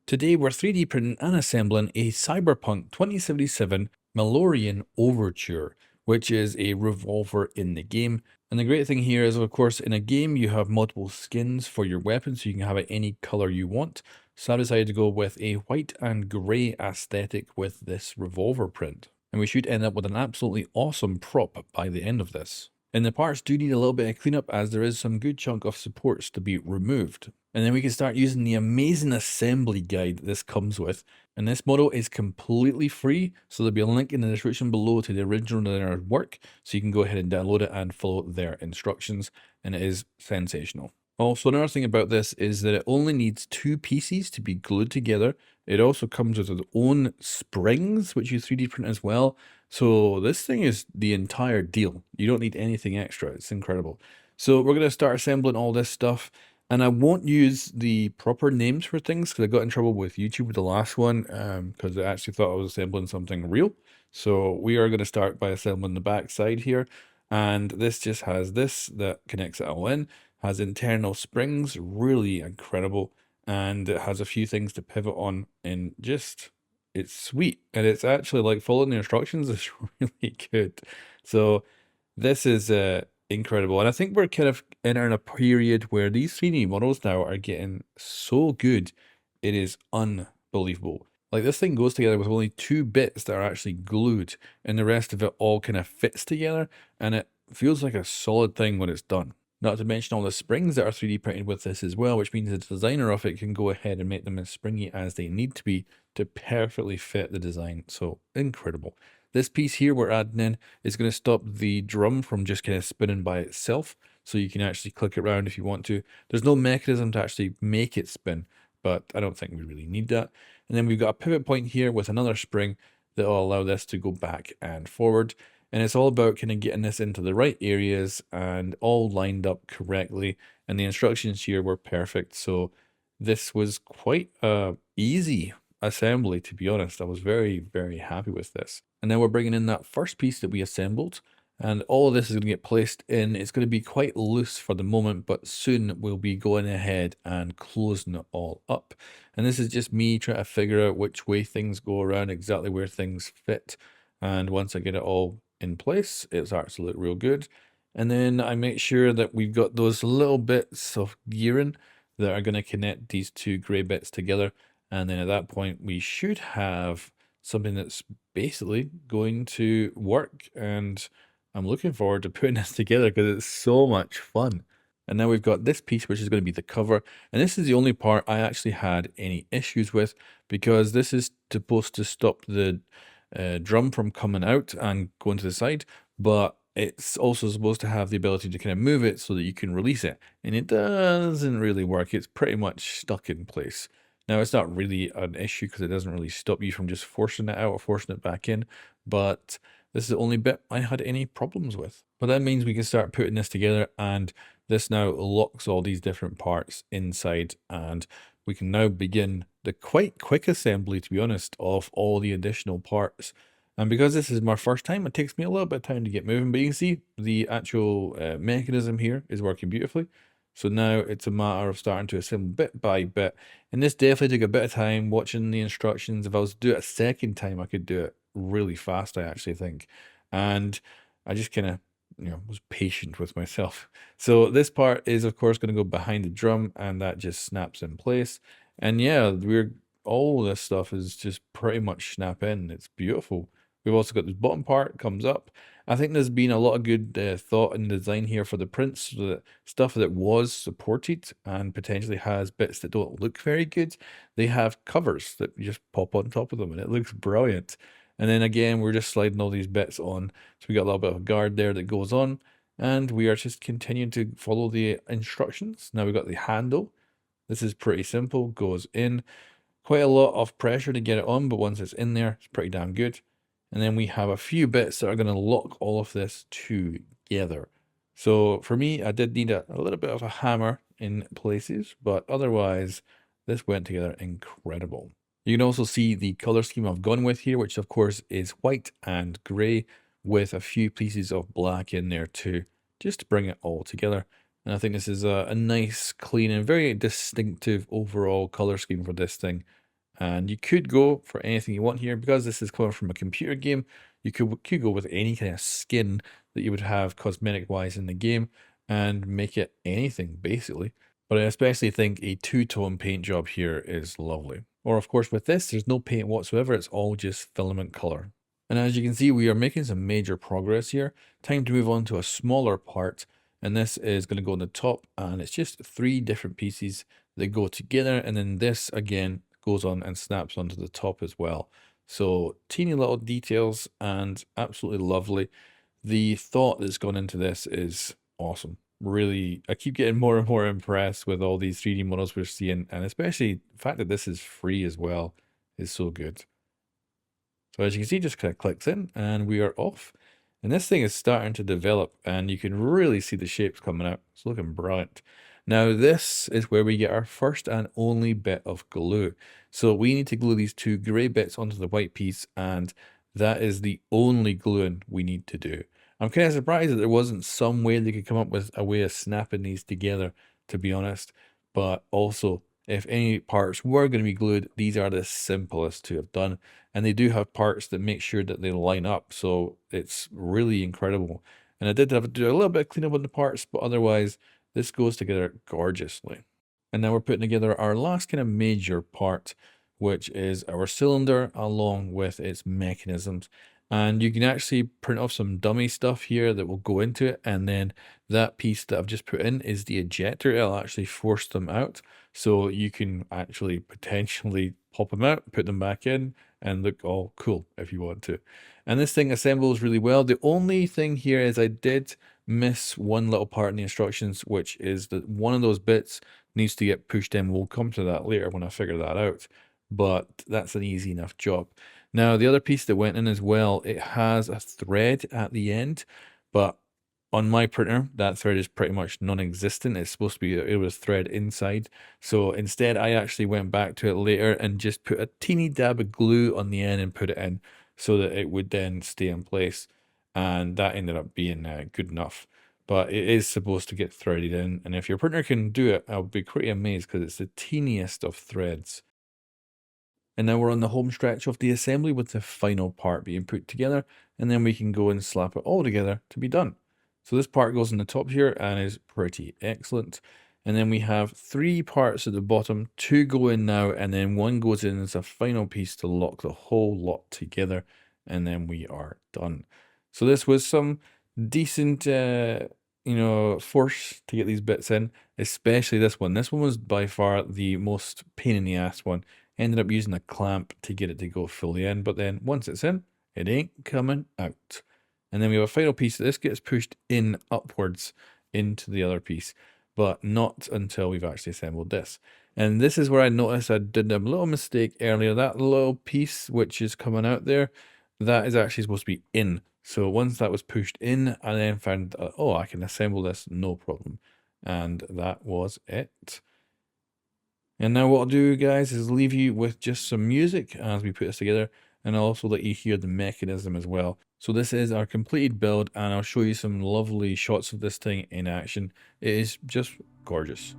Today we're 3D printing and assembling a Cyberpunk 2077 Malorian Overture, which is a revolver in the game. And the great thing here is, of course, in a game you have multiple skins for your weapon, so you can have it any color you want. So I decided to go with a white and grey aesthetic with this revolver print. And we should end up with an absolutely awesome prop by the end of this. And the parts do need a little bit of cleanup, as there is some good chunk of supports to be removed. And then we can start using the amazing assembly guide that this comes with. And this model is completely free, so there'll be a link in the description below to the original designer's work, so you can go ahead and download it and follow their instructions, and it is sensational. Also, another thing about this is that it only needs 2 pieces to be glued together. It also comes with its own springs, which you 3D print as well. So this thing is the entire deal. You don't need anything extra. It's incredible. So we're going to start assembling all this stuff. And I won't use the proper names for things because I got in trouble with YouTube with the last one because I actually thought I was assembling something real. So we are going to start by assembling the back side here. And this just has this that connects it all in, has internal springs, really incredible. And it has a few things to pivot on, and just, it's sweet. And it's actually like following the instructions is really good. So this is incredible. And I think we're kind of entering a period where these 3D models now are getting so good. It is unbelievable. Like, this thing goes together with only 2 bits that are actually glued, and the rest of it all kind of fits together, and it feels like a solid thing when it's done. Not to mention all the springs that are 3D printed with this as well, which means the designer of it can go ahead and make them as springy as they need to be to perfectly fit the design. So incredible. This piece here we're adding in is going to stop the drum from just kind of spinning by itself, so you can actually click it around if you want to. There's no mechanism to actually make it spin, but I don't think we really need that. And then we've got a pivot point here with another spring that will allow this to go back and forward. And it's all about kind of getting this into the right areas and all lined up correctly. And the instructions here were perfect. So this was quite easy assembly, to be honest. I was very, very happy with this. And then we're bringing in that first piece that we assembled. And all of this is going to get placed in. It's going to be quite loose for the moment, but soon we'll be going ahead and closing it all up. And this is just me trying to figure out which way things go around, exactly where things fit. And once I get it all in place, it starts to look real good. And then I make sure that we've got those little bits of gearing that are going to connect these 2 gray bits together. And then at that point, we should have something that's basically going to work. And I'm looking forward to putting this together because it's so much fun. And now we've got this piece, which is going to be the cover. And this is the only part I actually had any issues with, because this is supposed to stop the drum from coming out and going to the side, but it's also supposed to have the ability to kind of move it so that you can release it. And it doesn't really work. It's pretty much stuck in place. Now, it's not really an issue because it doesn't really stop you from just forcing it out or forcing it back in, but this is the only bit I had any problems with. But that means we can start putting this together, and this now locks all these different parts inside, and we can now begin the quite quick assembly, to be honest, of all the additional parts. And because this is my first time, it takes me a little bit of time to get moving, but you can see the actual mechanism here is working beautifully. So now it's a matter of starting to assemble bit by bit. And this definitely took a bit of time watching the instructions. If I was to do it a second time, I could do it really fast, I actually think. And I just kind of, was patient with myself. So this part is, of course, going to go behind the drum, and that just snaps in place. And yeah, all this stuff is just pretty much snap in. It's beautiful. We've also got this bottom part comes up. I think there's been a lot of good thought in design here for the prints, so that stuff that was supported and potentially has bits that don't look very good, they have covers that you just pop on top of them, and it looks brilliant. And then again, we're just sliding all these bits on. So we got a little bit of guard there that goes on, and we are just continuing to follow the instructions. Now we've got the handle. This is pretty simple, goes in. Quite a lot of pressure to get it on, but once it's in there, it's pretty damn good. And then we have a few bits that are going to lock all of this together. So for me, I did need a little bit of a hammer in places, but otherwise, this went together incredible. You can also see the color scheme I've gone with here, which of course is white and grey with a few pieces of black in there too, just to bring it all together. And I think this is a nice, clean, and very distinctive overall color scheme for this thing. And you could go for anything you want here. Because this is coming from a computer game, you could go with any kind of skin that you would have cosmetic wise in the game and make it anything basically. But I especially think a two-tone paint job here is lovely. Or of course with this, there's no paint whatsoever, it's all just filament color. And as you can see, we are making some major progress here. Time to move on to a smaller part. And this is going to go on the top, and it's just 3 different pieces that go together. And then this again goes on and snaps onto the top as well. So teeny little details and absolutely lovely. The thought that's gone into this is awesome. Really, I keep getting more and more impressed with all these 3D models we're seeing, and especially the fact that this is free as well is so good. So as you can see, just kind of clicks in and we are off. And this thing is starting to develop and you can really see the shapes coming out. It's looking brilliant. Now this is where we get our first and only bit of glue. So we need to glue these 2 gray bits onto the white piece, and that is the only gluing we need to do. I'm kind of surprised that there wasn't some way they could come up with a way of snapping these together, to be honest. But also, if any parts were going to be glued, these are the simplest to have done. And they do have parts that make sure that they line up. So it's really incredible. And I did have to do a little bit of cleanup on the parts, but otherwise this goes together gorgeously. And now we're putting together our last kind of major part, which is our cylinder along with its mechanisms. And you can actually print off some dummy stuff here that will go into it. And then that piece that I've just put in is the ejector. It'll actually force them out. So you can actually potentially pop them out, put them back in, and look all cool if you want to. And this thing assembles really well. The only thing here is I did miss one little part in the instructions, which is that one of those bits needs to get pushed in. We'll come to that later when I figure that out. But that's an easy enough job. Now, the other piece that went in as well, it has a thread at the end, but on my printer, that thread is pretty much non-existent. It's supposed to be, it was thread inside. So instead, I actually went back to it later and just put a teeny dab of glue on the end and put it in so that it would then stay in place. And that ended up being good enough. But it is supposed to get threaded in. And if your printer can do it, I'll be pretty amazed because it's the teeniest of threads. And now we're on the home stretch of the assembly with the final part being put together, and then we can go and slap it all together to be done. So this part goes on the top here and is pretty excellent. And then we have 3 parts at the bottom, 2 go in now, and then 1 goes in as a final piece to lock the whole lot together, and then we are done. So this was some decent, force to get these bits in, especially this one. This one was by far the most pain in the ass one. Ended up using a clamp to get it to go fully in, but then once it's in, it ain't coming out. And then we have a final piece. This gets pushed in upwards into the other piece, but not until we've actually assembled this. And this is where I noticed I did a little mistake earlier. That little piece which is coming out there, that is actually supposed to be in. So once that was pushed in, I then found, oh, I can assemble this, no problem. And that was it. And now what I'll do, guys, is leave you with just some music as we put this together, and I'll also let you hear the mechanism as well. So this is our completed build, and I'll show you some lovely shots of this thing in action. It is just gorgeous.